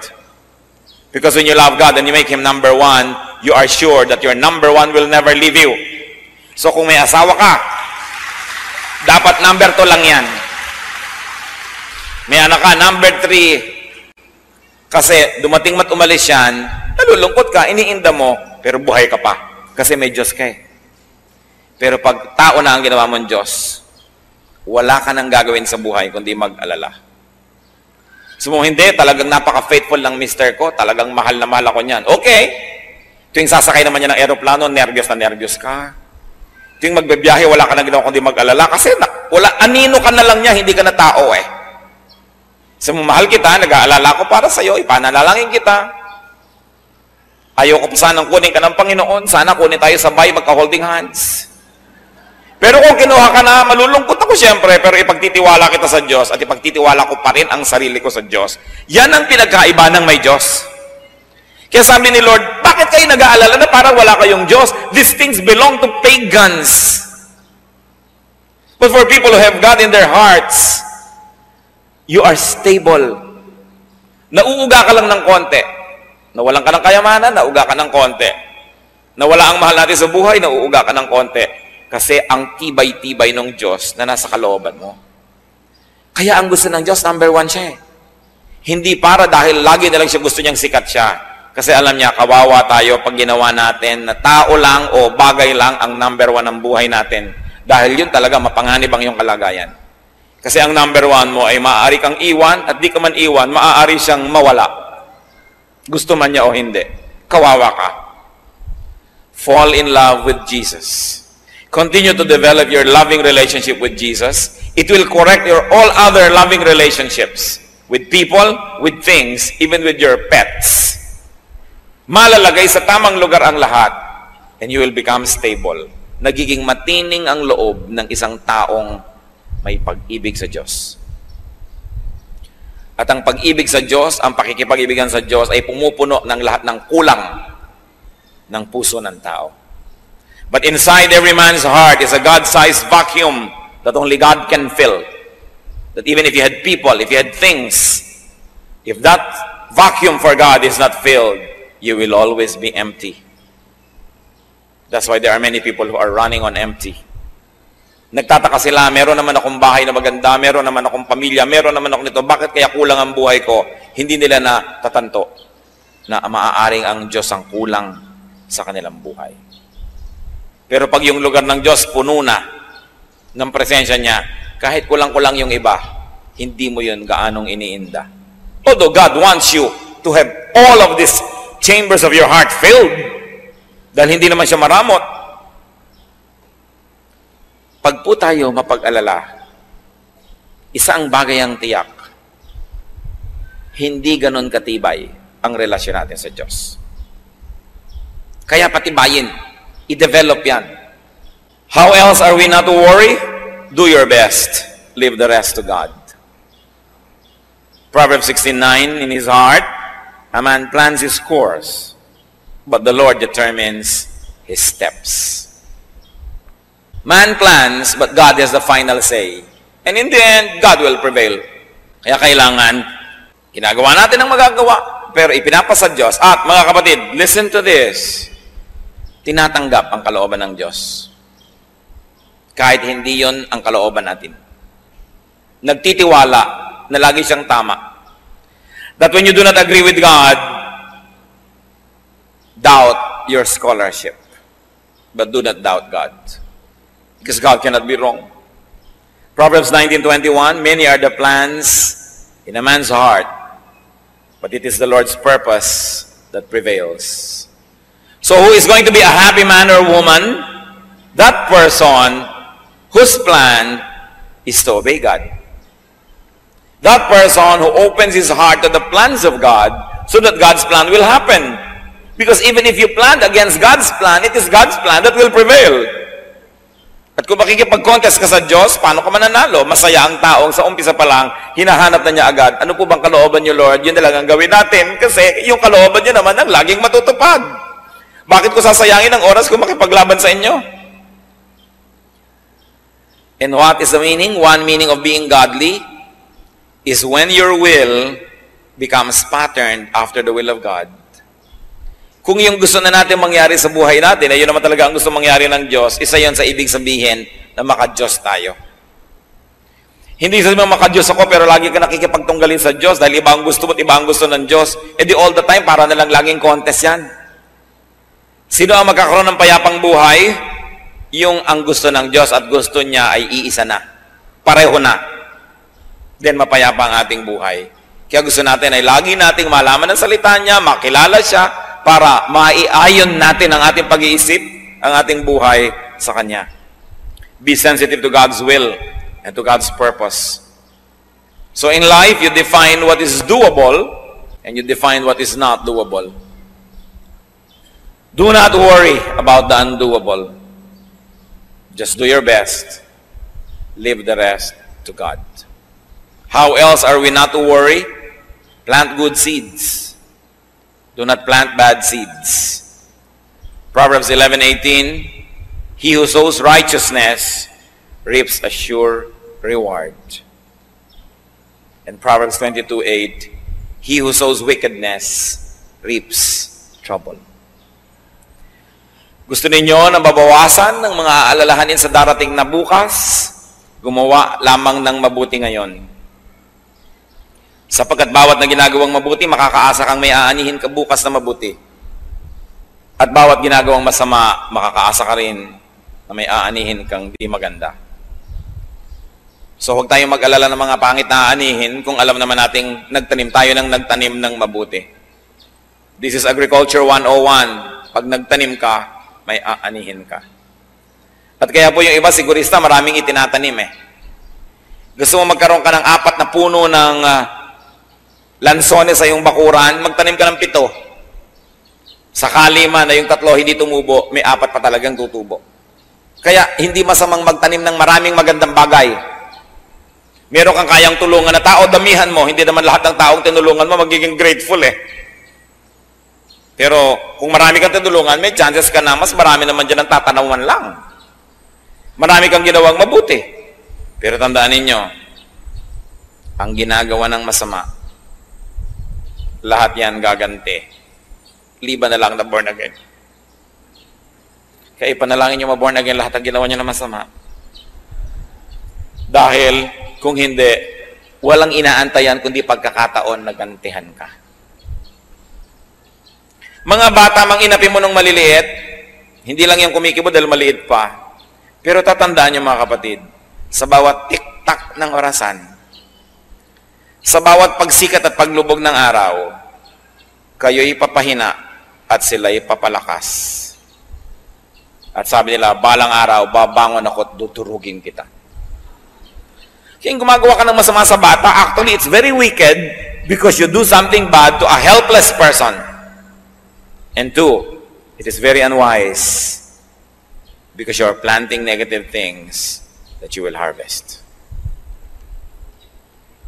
Because when you love God and you make Him number one, you are sure that your number one will never leave you. So kung may asawa ka, dapat number 2 lang yan. May anak ka, number 3. Kasi dumating mat umalis yan, nalulungkot ka, iniinda mo, pero buhay ka pa. Kasi may Diyos ka eh. Pero pag tao na ang ginawa mong Diyos, wala ka nang gagawin sa buhay kundi mag-alala. So hindi, talagang napaka-faithful ng mister ko, talagang mahal na mahal ako niyan. Okay. Tuwing sasakay naman niya ng aeroplano, nervyos na nervyos ka. Tuwing magbibiyahe, wala ka nang ginawa kundi mag-alala. Kasi anino ka na lang niya, hindi ka na tao eh. So mahal kita, nag-aalala ko para sa iyo, ipanalangin kita. Ayoko pa sanang kunin ka ng Panginoon. Sana kunin tayo sabay, magka-holding hands. Pero kung kinuha ka na, malulungkot ako siyempre, pero ipagtitiwala kita sa Diyos at ipagtitiwala ko pa rin ang sarili ko sa Diyos. Yan ang pinagkaiba ng may Diyos. Kaya sabi ni Lord, bakit kayo nag-aalala na parang wala kayong Diyos? These things belong to pagans. But for people who have God in their hearts, you are stable. Nauuga ka lang ng konti. Nawalan ka ng kayamanan, nauuga ka ng konti. Nawala ang mahal natin sa buhay, nauuga ka ng konti. Kasi ang tibay-tibay ng Diyos na nasa kalooban mo. Kaya ang gusto ng Diyos, number 1 siya eh. Hindi para dahil lagi na lang siya gusto niyang sikat siya. Kasi alam niya, kawawa tayo pag ginawa natin na tao lang o bagay lang ang number 1 ng buhay natin. Dahil yun talaga mapanganib ang iyong kalagayan. Kasi ang number 1 mo ay maaari kang iwan at di ka man iwan, maaari siyang mawala. Gusto man niya o hindi. Kawawa ka. Fall in love with Jesus. Continue to develop your loving relationship with Jesus. It will correct your all other loving relationships. With people, with things, even with your pets. Malalagay sa tamang lugar ang lahat. And you will become stable. Nagiging matining ang loob ng isang taong may pag-ibig sa Diyos. At ang pag-ibig sa Diyos, ang pakikipag-ibigan sa Diyos ay pumupuno ng lahat ng kulang ng puso ng tao. But inside every man's heart is a God-sized vacuum that only God can fill. That even if you had people, if you had things, if that vacuum for God is not filled, you will always be empty. That's why there are many people who are running on empty. Nagtataka sila, meron naman akong bahay na maganda, meron naman akong pamilya, meron naman ako nito, bakit kaya kulang ang buhay ko? Hindi nila na tatanto na maaaring ang Diyos ang kulang sa kanilang buhay. Pero pag yung lugar ng Diyos puno na ng presensya niya, kahit kulang-kulang yung iba, hindi mo yun gaanong iniinda. Although God wants you to have all of these chambers of your heart filled, dahil hindi naman siya maramot. Pag po tayo mapag-alala, Isa ang bagay ang tiyak. Hindi ganon katibay ang relasyon natin sa Diyos. Kaya patibayin. I-develop yan. How else are we not to worry? Do your best. Leave the rest to God. Proverbs 16:9, in his heart, a man plans his course, but the Lord determines his steps. Man plans, but God has the final say. And in the end, God will prevail. Kaya kailangan, ginagawa natin ang magagawa, pero ipinapasa Diyos. At mga kapatid, listen to this. Tinatanggap ang kalooban ng Diyos. Kahit hindi yon ang kalooban natin. Nagtitiwala na lagi siyang tama. That when you do not agree with God, doubt your scholarship. But do not doubt God. Because God cannot be wrong. Proverbs 19:21, many are the plans in a man's heart, but it is the Lord's purpose that prevails. So who is going to be a happy man or woman? That person whose plan is to obey God. That person who opens his heart to the plans of God so that God's plan will happen. Because even if you planned against God's plan, it is God's plan that will prevail. At kung makikipag-contest ka sa Diyos, paano ka mananalo? Masaya ang taong sa umpisa pa lang, hinahanap na niya agad. Ano po bang kalooban niyo, Lord? Yun na lang ang gawin natin. Kasi yung kalooban niyo naman ang laging matutupad. Bakit ko sasayangin ang oras kung makipaglaban sa inyo? And what is the meaning? One meaning of being godly is when your will becomes patterned after the will of God. Kung yung gusto na natin mangyari sa buhay natin, ay yun naman talaga ang gusto mangyari ng Diyos, isa yun sa ibig sabihin na maka-Diyos tayo. Hindi sabihin maka-Diyos ako, pero lagi ka nakikipagtunggalin sa Diyos dahil iba ang gusto mo at iba ang gusto ng Diyos. E di all the time, para na lang laging contest yan. Sino ang magkakaroon ng payapang buhay? Yung ang gusto ng Diyos at gusto niya ay iisa na. Pareho na. Then mapayapa ang ating buhay. Kaya gusto natin ay lagi nating malaman ang salita niya, makilala siya, para maiayon natin ang ating pag-iisip, ang ating buhay sa Kanya. Be sensitive to God's will and to God's purpose. So in life, you define what is doable and you define what is not doable. Do not worry about the undoable. Just do your best. Leave the rest to God. How else are we not to worry? Plant good seeds. Do not plant bad seeds. Proverbs 11:18, he who sows righteousness reaps a sure reward. And Proverbs 22:8, he who sows wickedness reaps trouble. Gusto ninyo na mabawasan ng mga alalahanin sa darating na bukas? Gumawa lamang ng mabuti ngayon. Sapagkat bawat na ginagawang mabuti, makakaasa kang may aanihin ka bukas na mabuti. At bawat ginagawang masama, makakaasa ka rin na may aanihin kang di maganda. So huwag tayong mag-alala ng mga pangit na aanihin kung alam naman nating nagtanim tayo ng nagtanim ng mabuti. This is Agriculture 101. Pag nagtanim ka, may aanihin ka. At kaya po yung iba sigurista, maraming itinatanim eh. Gusto mo magkaroon ka ng 4 na puno ng lansones sa iyong bakuran, magtanim ka ng 7. Sakali man na yung 3 hindi tumubo, may 4 pa talagang tutubo. Kaya hindi masamang magtanim ng maraming magandang bagay. Meron kang kayang tulungan na tao, damihan mo. Hindi naman lahat ng taong tinulungan mo magiging grateful eh. Pero kung marami kang tinulungan, may chances ka na mas marami naman dyan ang tatanawan lang. Marami kang ginawang mabuti. Pero tandaan ninyo, ang ginagawa ng masama, lahat yan gaganti. Liban na lang na born again. Kaya ipanalangin nyo ma-born again lahat ang ginawa nyo na masama. Dahil kung hindi, walang inaantayan kundi pagkakataon na gantihan ka. Mga bata, mang inapi mo nung maliliit, hindi lang yung kumikibo dahil maliit pa. Pero tatandaan nyo mga kapatid, sa bawat tik-tak ng orasan, sa bawat pagsikat at paglubog ng araw, kayo'y papahina at sila'y papalakas. At sabi nila, balang araw, babangon ako at tuturugin kita. Kaya gumagawa ka ng masama sa bata, actually, it's very wicked because you do something bad to a helpless person. And two, it is very unwise because you are planting negative things that you will harvest.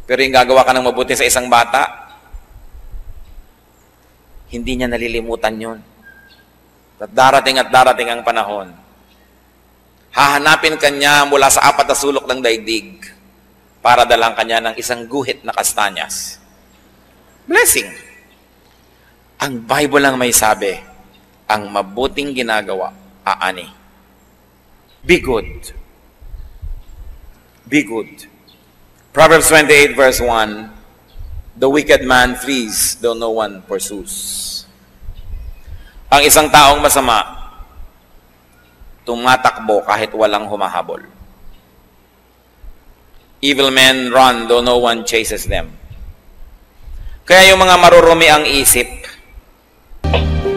Pero yung gagawa ka ng mabuti sa isang bata, hindi niya nalilimutan yun. At darating ang panahon. Hahanapin kanya mula sa apat na sulok ng daigdig para dalang kanya ng isang guhit na kastanyas. Blessing. Ang Bible lang may sabi, ang mabuting ginagawa, aani. Be good. Be good. Proverbs 28 verse 1, the wicked man flees, though no one pursues. Ang isang taong masama, tumatakbo kahit walang humahabol. Evil men run, though no one chases them. Kaya yung mga marurumi ang isip,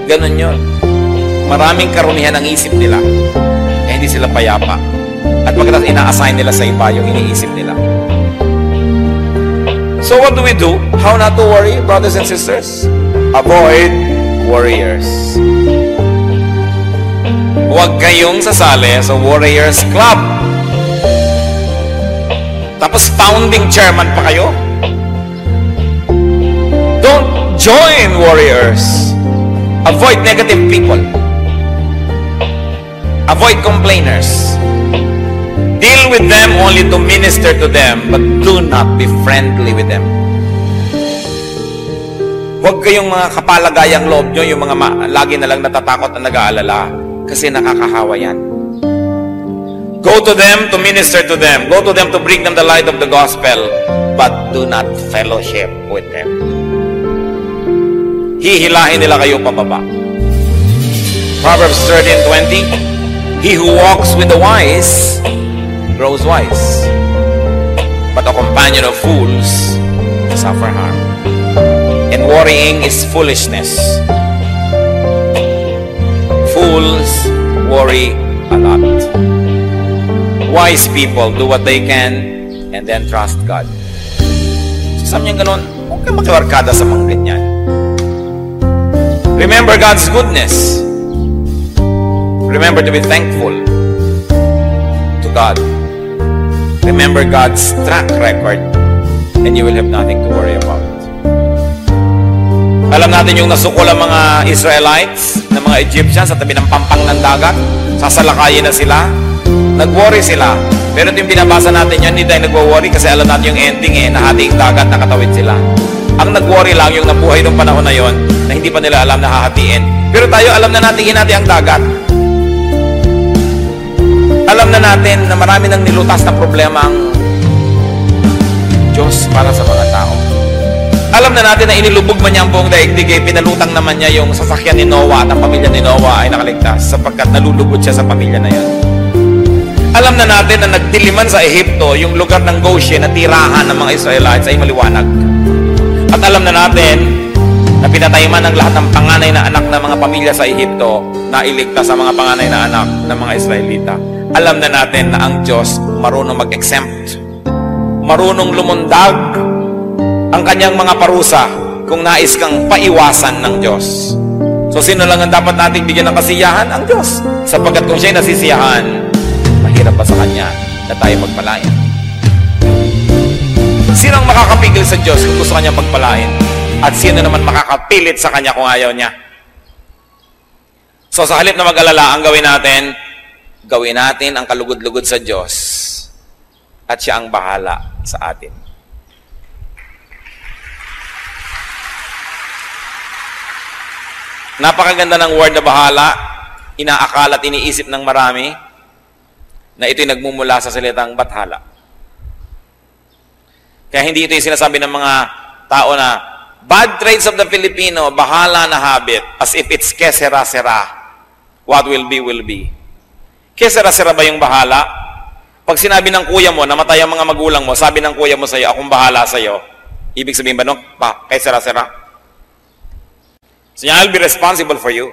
ganun yun. Maraming karumihan ang isip nila, kaya hindi sila payapa. At pagkatapos ina-assign nila sa iba yung iniisip nila. So what do we do? How not to worry, brothers and sisters? Avoid warriors. Huwag kayong sasali sa Warriors Club. Tapos founding chairman pa kayo. Don't join warriors. Avoid negative people. Avoid complainers. Deal with them only to minister to them, but do not be friendly with them. Huwag kayong mga kapalagayang loob nyo, yung mga lagi na lang natatakot at nag-aalala, kasi nakakahawa yan. Go to them to minister to them. Go to them to bring them the light of the gospel, but do not fellowship with them. Hihilahin nila kayo pababa. Proverbs 13:20, he who walks with the wise grows wise, but a companion of fools suffer harm. And worrying is foolishness. Fools worry a lot. Wise people do what they can and then trust God. So sabi niya ganun, huwag kang makiwarkada sa mga ganyan. Remember God's goodness. Remember to be thankful to God. Remember God's track record and you will have nothing to worry about. Alam natin yung nasukol ang mga Israelites na mga Egyptians sa tabi ng pampang ng dagat. Sasalakayin na sila. Nag-worry sila. Pero ito yung binabasa natin yun, hindi tayo nag-worry kasi alam natin yung ending nahati yung dagat, nakatawid sila. Ang nag-worry lang yung nabuhay ng panahon na yon na hindi pa nila alam na hahatiin. Pero tayo alam na natin hinati ang dagat. Alam na natin na marami nang nilutas na problema ang Diyos para sa mga tao. Alam na natin na inilubog man niya ang buong daigdig, pinalutang naman niya yung sasakyan ni Noah at ang pamilya ni Noah ay nakaligtas sapagkat nalulugod siya sa pamilya na yun. Alam na natin na nagdiliman sa Ehipto, yung lugar ng Goshen na tirahan ng mga Israelites ay maliwanag. At alam na natin na pinatay man ang lahat ng panganay na anak ng mga pamilya sa Ehipto na iligtas sa mga panganay na anak ng mga Israelita. Alam na natin na ang Diyos marunong mag-exempt, marunong lumundag ang kanyang mga parusa kung nais kang paiwasan ng Diyos. So sino lang ang dapat nating bigyan ng kasiyahan? Ang Diyos. Sapagkat kung siya'y nasisiyahan, mahirap pa sa Kanya na tayo magpalain. Sino ang makakapigil sa Diyos kung gusto Kanya magpalain? At sino naman makakapilit sa Kanya kung ayaw Niya? So sa halip na mag-alala, ang gawin natin ang kalugod-lugod sa Diyos at siya ang bahala sa atin. Napakaganda ng word na bahala. Inaakala at iniisip ng marami na ito'y nagmumula sa salitang bathala. Kaya hindi ito yung sinasabi ng mga tao na bad traits of the Filipino, bahala na habit, as if it's kesera-sera. What will be, will be. Kesera-sera ba yung bahala? Pag sinabi ng kuya mo, namatay ang mga magulang mo, sabi ng kuya mo sa'yo, akong bahala sa'yo. Ibig sabihin ba, no? Kesera-sera? So I'll be responsible for you.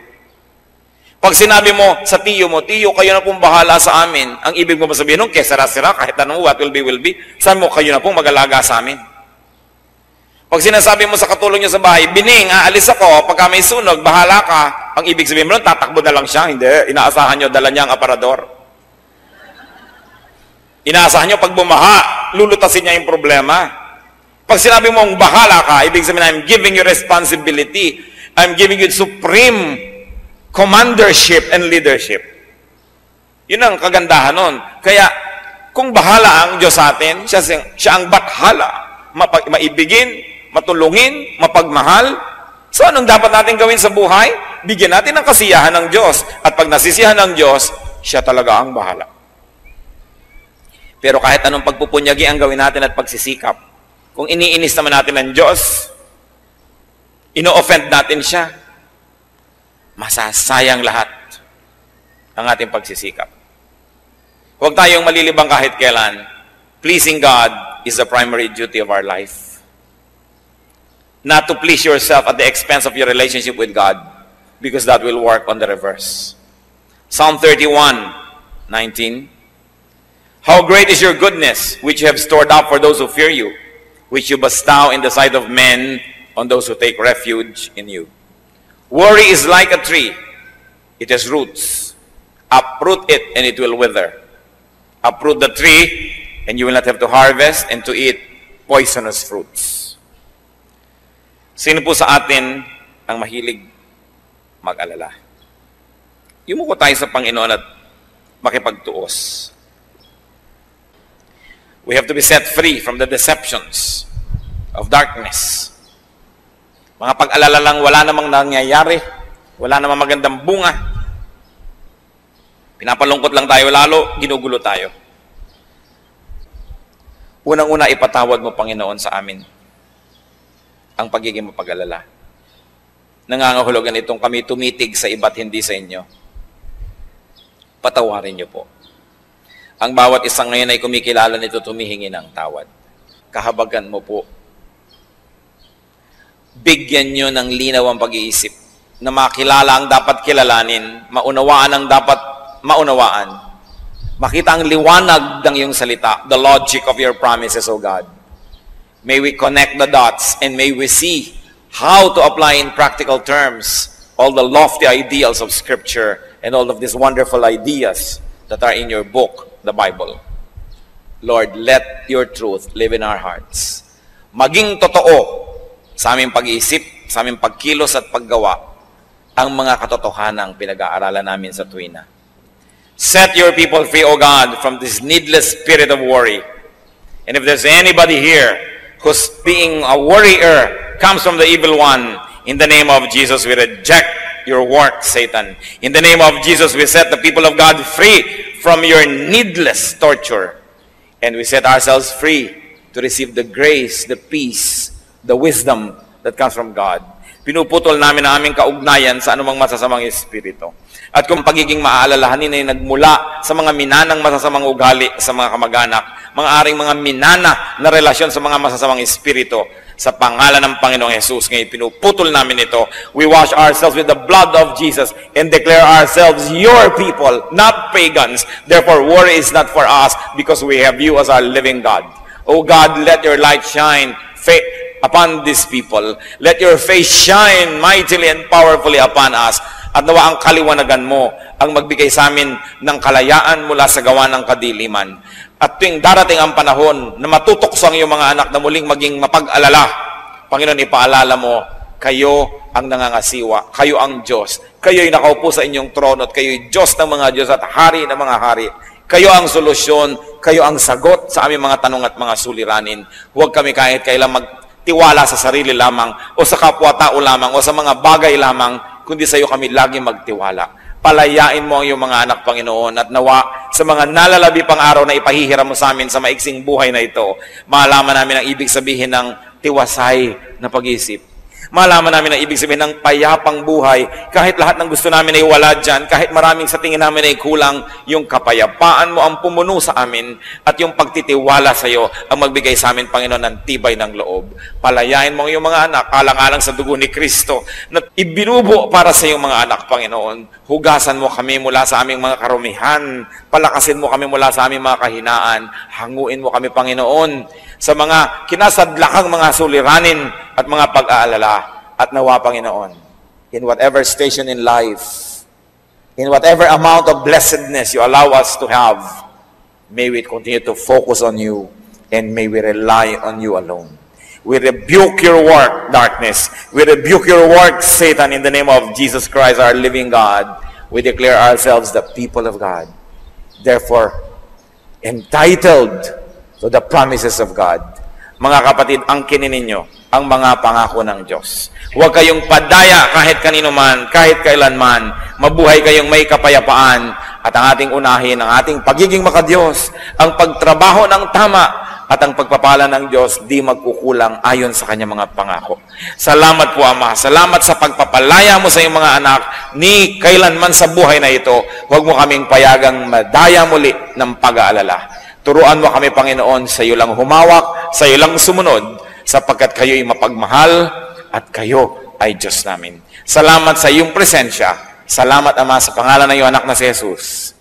Pag sinabi mo sa tiyo mo, tiyo, kayo na pong bahala sa amin. Ang ibig mo ba sabihin nun, kesara-sira, kahit ano, what will be, sabi mo, kayo na pong mag-alaga sa amin. Pag sinasabi mo sa katulong niyo sa bahay, Bining, aalis ako, pagka may sunog, bahala ka. Ang ibig sabihin mo nun, tatakbo na lang siya. Hindi, inaasahan niyo, dala niya ang aparador. Inaasahan niyo, pag bumaha, lulutasin niya yung problema. Pag sinabi mong bahala ka, ibig sabihin, I'm giving you responsibility. I'm giving you supreme commandership and leadership. Yun ang kagandahan nun. Kaya, kung bahala ang Diyos sa atin, siya ang bathala, maibigin, matulungin, mapagmahal. So, anong dapat natin gawin sa buhay? Bigyan natin ng kasiyahan ng Diyos. At pag nasisiyahan ng Diyos, siya talaga ang bahala. Pero kahit anong pagpupunyagi ang gawin natin at pagsisikap, kung iniinis naman natin ng Diyos, ino-offend natin siya, masasayang lahat ang ating pagsisikap. Huwag tayong malilibang kahit kailan. Pleasing God is the primary duty of our life. Not to please yourself at the expense of your relationship with God, because that will work on the reverse. Psalm 31:19. How great is your goodness, which you have stored up for those who fear you, which you bestow in the sight of men on those who take refuge in you. Worry is like a tree. It has roots. Uproot it and it will wither. Uproot the tree and you will not have to harvest and to eat poisonous fruits. Sino po sa atin ang mahilig mag-alala? Yumuko tayo sa Panginoon at makipagtuos. We have to be set free from the deceptions of darkness. Mga pag-alala lang, wala namang nangyayari, wala namang magandang bunga. Pinapalungkot lang tayo lalo, ginugulo tayo. Unang-una, ipatawad mo, Panginoon, sa amin ang pagiging mapag-alala. Nangangahulugan itong kami tumitig sa iba't hindi sa inyo. Patawarin niyo po. Ang bawat isang ngayon ay kumikilala nito, tumihingi ng tawad. Kahabagan mo po. Bigyan nyo ng linaw ang pag-iisip na makilala ang dapat kilalanin, maunawaan ang dapat maunawaan, makita ang liwanag ng iyong salita, the logic of your promises, O God. May we connect the dots and may we see how to apply in practical terms all the lofty ideals of Scripture and all of these wonderful ideas that are in your book, the Bible. Lord, let your truth live in our hearts. Maging totoo sa aming pag-iisip, sa aming pagkilos at paggawa, ang mga katotohanang pinag-aaralan namin sa tuwina. Set your people free, O God, from this needless spirit of worry. And if there's anybody here who's being a worrier, comes from the evil one, in the name of Jesus, we reject your work, Satan. In the name of Jesus, we set the people of God free from your needless torture. And we set ourselves free to receive the grace, the peace, the wisdom that comes from God. Pinuputol namin ang aming kaugnayan sa anumang masasamang espiritu. At kung pagiging maalalahanin ay nagmula sa mga minanang masasamang ugali sa mga kamag-anak, mga aring mga minana na relasyon sa mga masasamang espiritu, sa pangalan ng Panginoong Jesus, ngayon pinuputol namin ito. We wash ourselves with the blood of Jesus and declare ourselves your people, not pagans. Therefore, worry is not for us because we have you as our living God. O God, let your light shine upon these people. Let your face shine mightily and powerfully upon us. At nawa ang kaliwanagan mo ang magbigay sa amin ng kalayaan mula sa gawa ng kadiliman. At tuwing darating ang panahon na matutokso ang iyong mga anak na muling maging mapag-alala, Panginoon, ipaalala mo, kayo ang nangangasiwa, kayo ang Diyos, kayo'y nakaupo sa inyong trono, at kayo'y Diyos ng mga Diyos at hari ng mga hari. Kayo ang solusyon, kayo ang sagot sa aming mga tanong at mga suliranin. Huwag kami kahit kailan magtiwala sa sarili lamang, o sa kapwa-tao lamang, o sa mga bagay lamang, kundi sa iyo kami lagi magtiwala. Palayain mo ang iyong mga anak, Panginoon, at nawa sa mga nalalabi pang araw na ipahihiram mo sa amin sa maiksing buhay na ito, malaman namin ang ibig sabihin ng tiwasay na pag-isip. Malaman namin ang ibig sabihin ng payapang buhay. Kahit lahat ng gusto namin ay wala dyan, kahit maraming sa tingin namin ay kulang, yung kapayapaan mo ang pumuno sa amin at yung pagtitiwala sa iyo ang magbigay sa amin, Panginoon, ng tibay ng loob. Palayain mo ang iyong mga anak, alang-alang sa dugo ni Kristo na ibinubo para sa iyong mga anak, Panginoon. Hugasan mo kami mula sa aming mga karumihan. Palakasin mo kami mula sa aming mga kahinaan. Hanguin mo kami, Panginoon, sa mga kinasadlakang mga suliranin at mga pag-aalala. At nawa, Panginoon, in whatever station in life, in whatever amount of blessedness you allow us to have, may we continue to focus on you and may we rely on you alone. We rebuke your work, darkness. We rebuke your work, Satan, in the name of Jesus Christ, our living God. We declare ourselves the people of God. Therefore, entitled to the promises of God. Mga kapatid, angkinin ninyo ang mga pangako ng Diyos. Huwag kayong padaya kahit kanino man, kahit kailanman. Mabuhay kayong may kapayapaan at ang ating unahin, ang ating pagiging makadiyos, ang pagtrabaho ng tama at ang pagpapala ng Diyos di magkukulang ayon sa kanyang mga pangako. Salamat po, Ama. Salamat sa pagpapalaya mo sa iyong mga anak ni kailanman sa buhay na ito. Huwag mo kaming payagang madaya muli ng pag-aalala. Turuan mo kami, Panginoon, sa iyo lang humawak, sa iyo lang sumunod, sapagkat kayo'y mapagmahal at kayo ay Diyos namin. Salamat sa iyong presensya. Salamat, Ama, sa pangalan ng iyong anak na si Jesus.